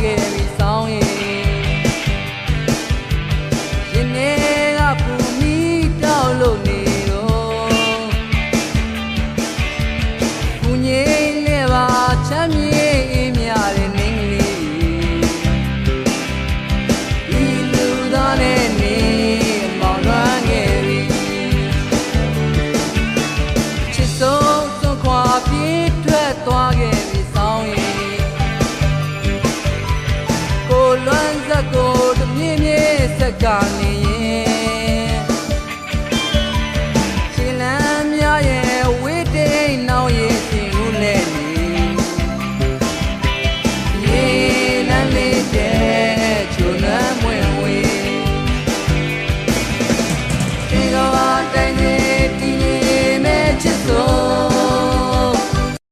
ခဲ့ပြီးဆောင်းရင်ရင်ထဲကပူမီတောက်လို့နေတော့ပူငိမ့်နဲ့ပါချမ်းမြေအေးမြတဲ့နေကလေးဒီလူသားနဲ့နေမောင်လွမ်းခဲ့ပြီးချစ်ဆုံးစွန့်ခွာပြေးထွက်သွားခဲ့